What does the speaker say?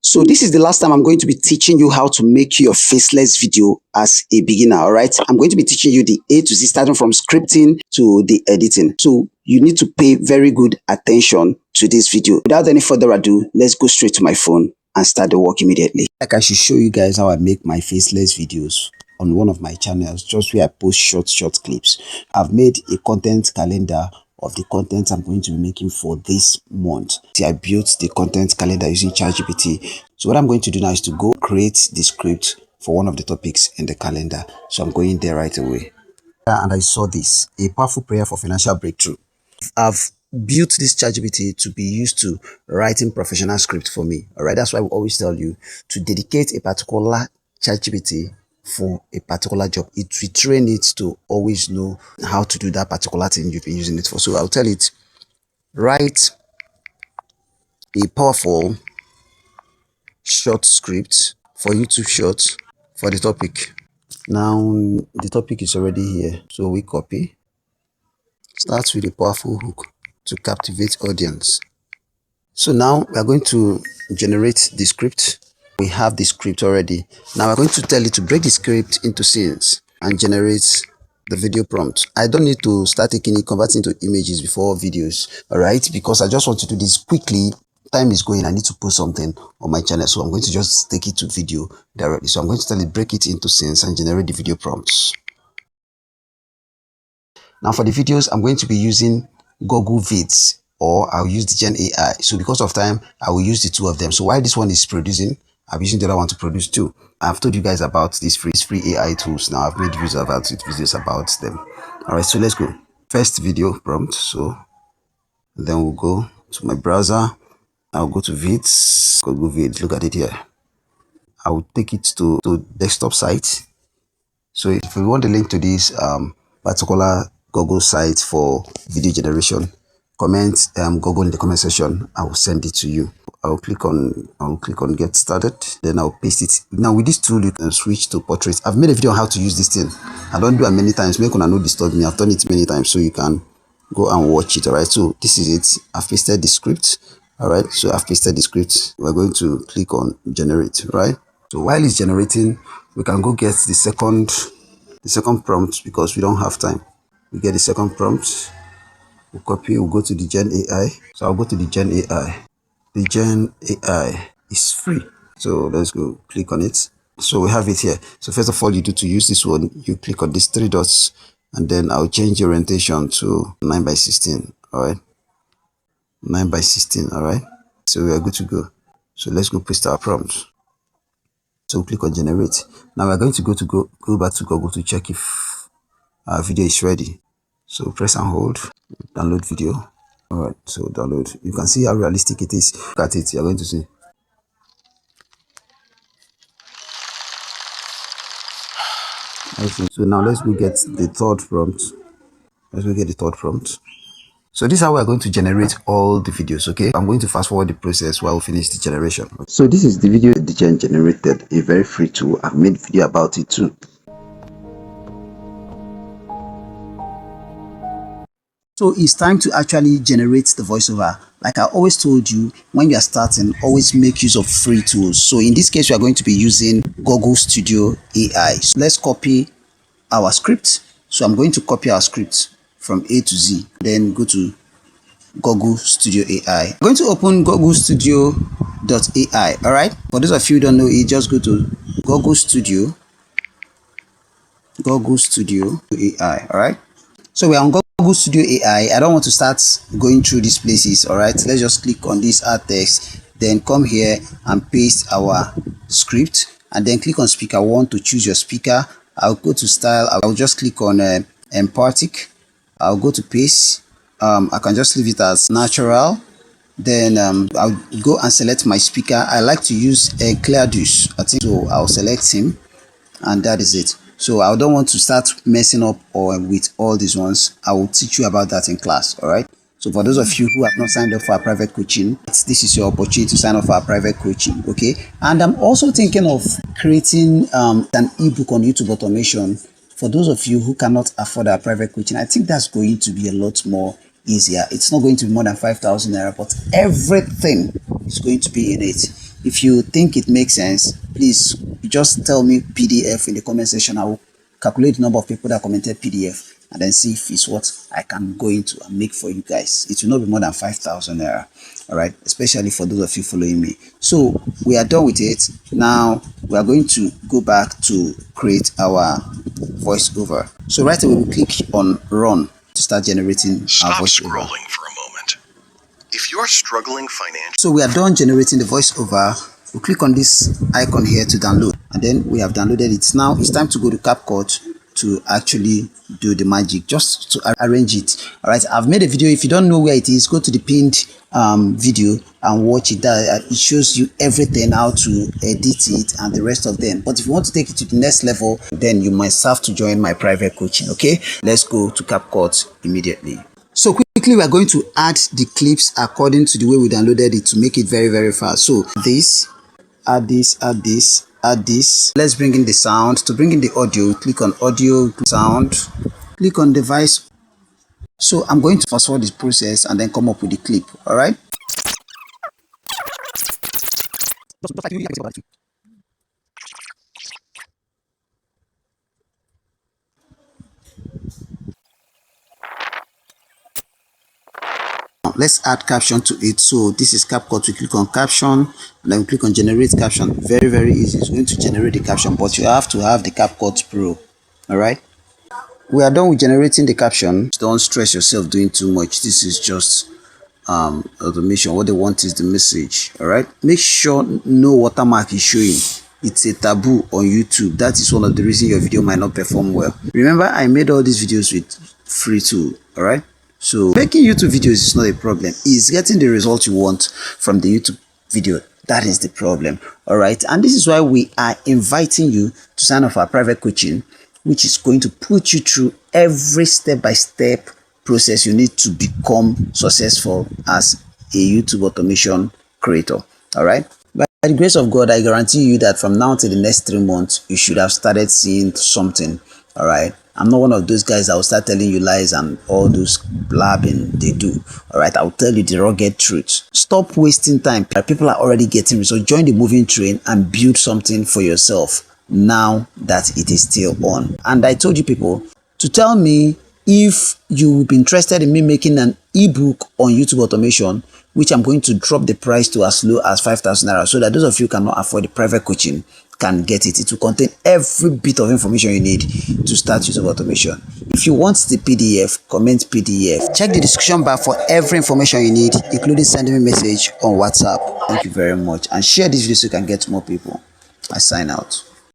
So this is the last time I'm going to be teaching you how to make your faceless video as a beginner, all right? I'm going to be teaching you the A to Z, starting from scripting to the editing. So you need to pay very good attention to this video. Without any further ado, let's go straight to my phone and start the work immediately. Like I should show you guys how I make my faceless videos on one of my channels, just where I post short clips. I've made a content calendar of the content I'm going to be making for this month. See, I built the content calendar using ChatGPT. So what I'm going to do now is to go create the script for one of the topics in the calendar. So I'm going there right away. And I saw this, a powerful prayer for financial breakthrough. I've built this ChatGPT to be used to writing professional script for me. All right, that's why we always tell you to dedicate a particular ChatGPT for a particular job. It will train it to always know how to do that particular thing you've been using it for. So I'll tell it, write a powerful short script for YouTube Shorts for the topic. Now the topic is already here, so we copy. Starts with a powerful hook to captivate audience. So now we are going to generate the script. We have the script already. Now we're going to tell it to break the script into scenes and generate the video prompt. I don't need to start taking it, converting to images before videos, all right? Because I just want to do this quickly. Time is going. I need to post something on my channel, so I'm going to just take it to video directly. So I'm going to tell it break it into scenes and generate the video prompts. Now for the videos, I'm going to be using Google Vids, or I'll use the Gen AI. So because of time, I will use the two of them. So while this one is producing, I'm using the other one to produce too. I've told you guys about these free AI tools. Now I've made videos about them. All right, so let's go. First video prompt. So then we'll go to my browser. I'll go to Vids, Google Vids. Look at it here. I will take it to desktop site. So if you want the link to this particular Google site for video generation, comment Google in the comment section. I will send it to you. I'll click on get started. Then I'll paste it. Now with this tool, you can switch to portrait. I've made a video on how to use this thing. I don't do it many times. Make una no disturb me. I've done it many times, so you can go and watch it. All right. So this is it. I've pasted the script. All right. So I've pasted the script. We're going to click on generate. Right. So while it's generating, we can go get the second prompt because we don't have time. We get the second prompt. We'll copy, we'll go to the Gen AI. So I'll go to the Gen AI. The Gen AI is free. So let's go click on it. So we have it here. So first of all, you do to use this one, you click on these three dots, and then I'll change the orientation to 9:16. All right. 9:16. All right. So we are good to go. So let's go paste our prompt. So click on generate. Now we're going to go back to Google to check if our video is ready. So press and hold, download video. All right, so download. You can see how realistic it is. Look at it, you're going to see. Okay, so now let's go get the third prompt. So this is how we're going to generate all the videos, okay? I'm going to fast forward the process while we finish the generation. So this is the video the Gen generated, a very free tool. I've made a video about it too. So it's time to actually generate the voiceover. Like I always told you, when you are starting, always make use of free tools. So in this case, we are going to be using Google Studio AI. So let's copy our script. So I'm going to copy our script from A to Z. Then go to Google Studio AI. I'm going to open Google Studio.ai. All right. For those of you who don't know it, just go to Google Studio AI. All right. So we're on Google Studio AI. I don't want to start going through these places. All right, let's just click on this add text, then come here and paste our script, and then click on speaker one to choose your speaker. I'll go to style. I'll just click on emphatic. I'll go to paste. I can just leave it as natural. Then I'll go and select my speaker. I like to use a Cleardus, I think, so I'll select him, and that is it. So I don't want to start messing up or with all these ones. I will teach you about that in class. All right. So for those of you who have not signed up for our private coaching, this is your opportunity to sign up for our private coaching. Okay. And I'm also thinking of creating an ebook on YouTube automation for those of you who cannot afford our private coaching. I think that's going to be a lot more easier. It's not going to be more than 5,000 naira, but everything is going to be in it. If you think it makes sense, please just tell me PDF in the comment section. I will calculate the number of people that commented PDF and then see if it's what I can go into and make for you guys. It will not be more than 5,000 naira. All right, especially for those of you following me. So we are done with it. Now we are going to go back to create our voiceover. So right away we click on run to start generating our voiceover. Stop scrolling for a moment. If you're struggling financially, so we are done generating the voiceover. We click on this icon here to download, and then we have downloaded it. Now it's time to go to CapCut to actually do the magic, just to arrange it. All right, I've made a video. If you don't know where it is, go to the pinned video and watch it. It shows you everything, how to edit it and the rest of them. But if you want to take it to the next level, then you must have to join my private coaching. Okay, let's go to CapCut immediately. So quickly, we are going to add the clips according to the way we downloaded it to make it very, very fast. So this, add this, add this, add this. Let's bring in the sound. To bring in the audio, click on audio, sound, click on device. So I'm going to fast forward this process and then come up with the clip. All right. Let's add caption to it. So this is CapCut. We click on caption and then we click on generate caption. Very, very easy. It's going to generate the caption, but you have to have the CapCut Pro. All right. We are done with generating the caption. Don't stress yourself doing too much. This is just automation. What they want is the message. All right. Make sure no watermark is showing. It's a taboo on YouTube. That is one of the reasons your video might not perform well. Remember, I made all these videos with free tool. All right. So making YouTube videos is not a problem. It's getting the result you want from the YouTube video. That is the problem. All right. And this is why we are inviting you to sign up for our private coaching, which is going to put you through every step-by-step process you need to become successful as a YouTube automation creator. All right. By the grace of God, I guarantee you that from now to the next 3 months, you should have started seeing something. All right. I'm not one of those guys that will start telling you lies and all those blabbing they do. All right. I'll tell you the rugged truth. Stop wasting time. People are already getting results. Join the moving train and build something for yourself now that it is still on. And I told you people to tell me if you would be interested in me making an ebook on YouTube automation, which I'm going to drop the price to as low as 5,000 naira, so that those of you who cannot afford the private coaching can get it. It will contain every bit of information you need to start YouTube automation. If you want the PDF, comment PDF. Check the description bar for every information you need, including sending me a message on WhatsApp. Thank you very much, and share this video so you can get more people. I sign out.